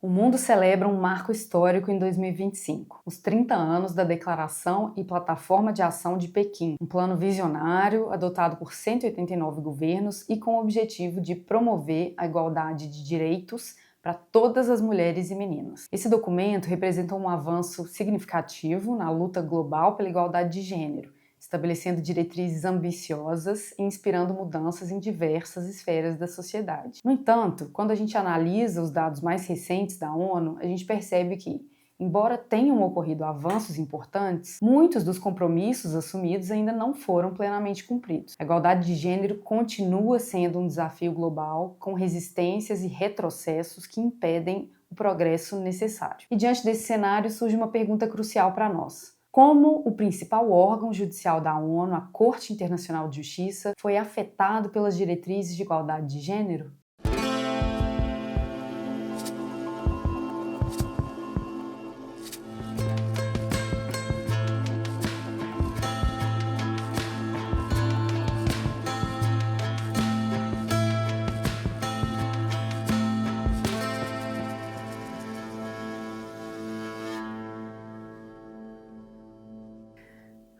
O mundo celebra um marco histórico em 2025, os 30 anos da Declaração e Plataforma de Ação de Pequim, um plano visionário adotado por 189 governos e com o objetivo de promover a igualdade de direitos para todas as mulheres e meninas. Esse documento representa um avanço significativo na luta global pela igualdade de gênero, estabelecendo diretrizes ambiciosas e inspirando mudanças em diversas esferas da sociedade. No entanto, quando a gente analisa os dados mais recentes da ONU, a gente percebe que, embora tenham ocorrido avanços importantes, muitos dos compromissos assumidos ainda não foram plenamente cumpridos. A igualdade de gênero continua sendo um desafio global, com resistências e retrocessos que impedem o progresso necessário. E diante desse cenário surge uma pergunta crucial para nós. Como o principal órgão judicial da ONU, a Corte Internacional de Justiça, foi afetado pelas diretrizes de igualdade de gênero?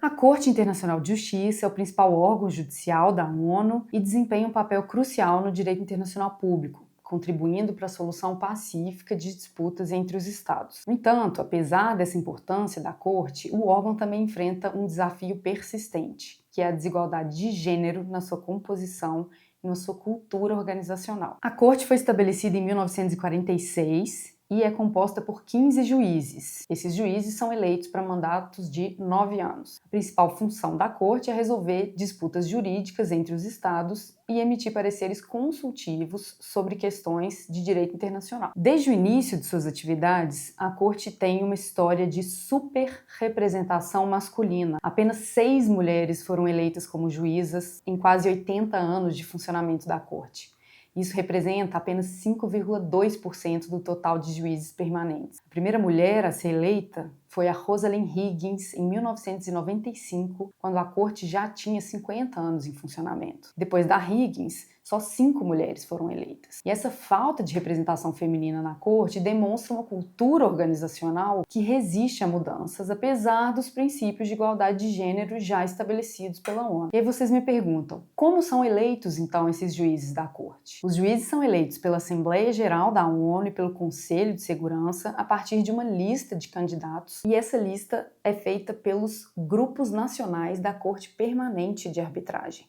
A Corte Internacional de Justiça é o principal órgão judicial da ONU e desempenha um papel crucial no direito internacional público, contribuindo para a solução pacífica de disputas entre os Estados. No entanto, apesar dessa importância da Corte, o órgão também enfrenta um desafio persistente, que é a desigualdade de gênero na sua composição e na sua cultura organizacional. A Corte foi estabelecida em 1946 e é composta por 15 juízes. Esses juízes são eleitos para mandatos de 9 anos. A principal função da Corte é resolver disputas jurídicas entre os estados e emitir pareceres consultivos sobre questões de direito internacional. Desde o início de suas atividades, a Corte tem uma história de superrepresentação masculina. Apenas 6 mulheres foram eleitas como juízas em quase 80 anos de funcionamento da Corte. Isso representa apenas 5,2% do total de juízes permanentes. A primeira mulher a ser eleita foi a Rosalind Higgins, em 1995, quando a Corte já tinha 50 anos em funcionamento. Depois da Higgins, só 5 mulheres foram eleitas. E essa falta de representação feminina na Corte demonstra uma cultura organizacional que resiste a mudanças, apesar dos princípios de igualdade de gênero já estabelecidos pela ONU. E aí vocês me perguntam, como são eleitos então esses juízes da Corte? Os juízes são eleitos pela Assembleia Geral da ONU e pelo Conselho de Segurança a partir de uma lista de candidatos, e essa lista é feita pelos grupos nacionais da Corte Permanente de Arbitragem.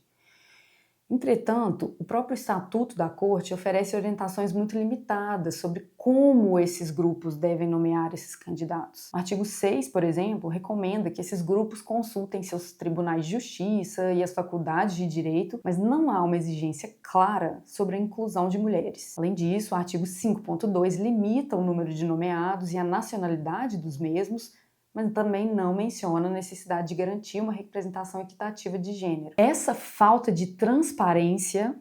Entretanto, o próprio Estatuto da Corte oferece orientações muito limitadas sobre como esses grupos devem nomear esses candidatos. O artigo 6, por exemplo, recomenda que esses grupos consultem seus tribunais de justiça e as faculdades de direito, mas não há uma exigência clara sobre a inclusão de mulheres. Além disso, o artigo 5.2 limita o número de nomeados e a nacionalidade dos mesmos, mas também não menciona a necessidade de garantir uma representação equitativa de gênero. Essa falta de transparência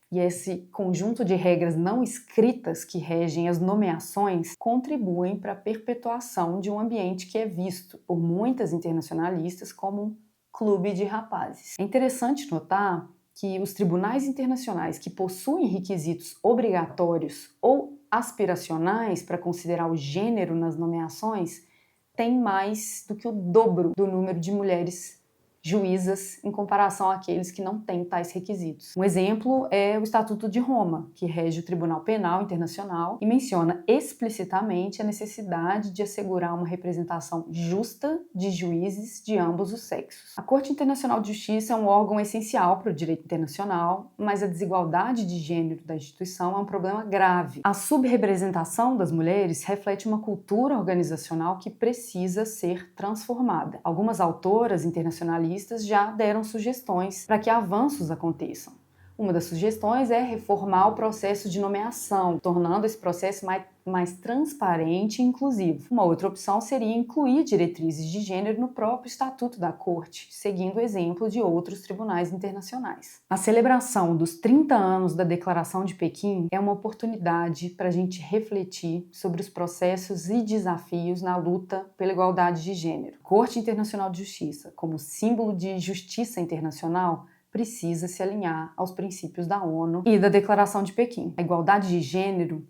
e esse conjunto de regras não escritas que regem as nomeações contribuem para a perpetuação de um ambiente que é visto por muitas internacionalistas como um clube de rapazes. É interessante notar que os tribunais internacionais que possuem requisitos obrigatórios ou aspiracionais para considerar o gênero nas nomeações tem mais do que o dobro do número de mulheres juízas em comparação àqueles que não têm tais requisitos. Um exemplo é o Estatuto de Roma, que rege o Tribunal Penal Internacional e menciona explicitamente a necessidade de assegurar uma representação justa de juízes de ambos os sexos. A Corte Internacional de Justiça é um órgão essencial para o direito internacional, mas a desigualdade de gênero da instituição é um problema grave. A subrepresentação das mulheres reflete uma cultura organizacional que precisa ser transformada. Algumas autoras internacionalistas já deram sugestões para que avanços aconteçam. Uma das sugestões é reformar o processo de nomeação, tornando esse processo mais transparente e inclusivo. Uma outra opção seria incluir diretrizes de gênero no próprio Estatuto da Corte, seguindo o exemplo de outros tribunais internacionais. A celebração dos 30 anos da Declaração de Pequim é uma oportunidade para a gente refletir sobre os processos e desafios na luta pela igualdade de gênero. A Corte Internacional de Justiça, como símbolo de justiça internacional, precisa se alinhar aos princípios da ONU e da Declaração de Pequim. A igualdade de gênero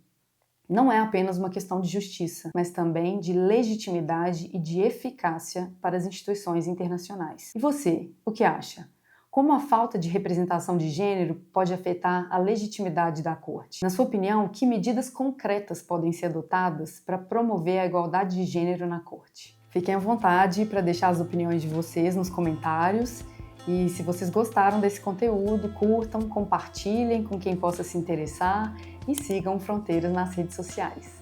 Não é apenas uma questão de justiça, mas também de legitimidade e de eficácia para as instituições internacionais. E você, o que acha? Como a falta de representação de gênero pode afetar a legitimidade da Corte? Na sua opinião, que medidas concretas podem ser adotadas para promover a igualdade de gênero na Corte? Fiquem à vontade para deixar as opiniões de vocês nos comentários. E se vocês gostaram desse conteúdo, curtam, compartilhem com quem possa se interessar e sigam Fronteiras nas redes sociais.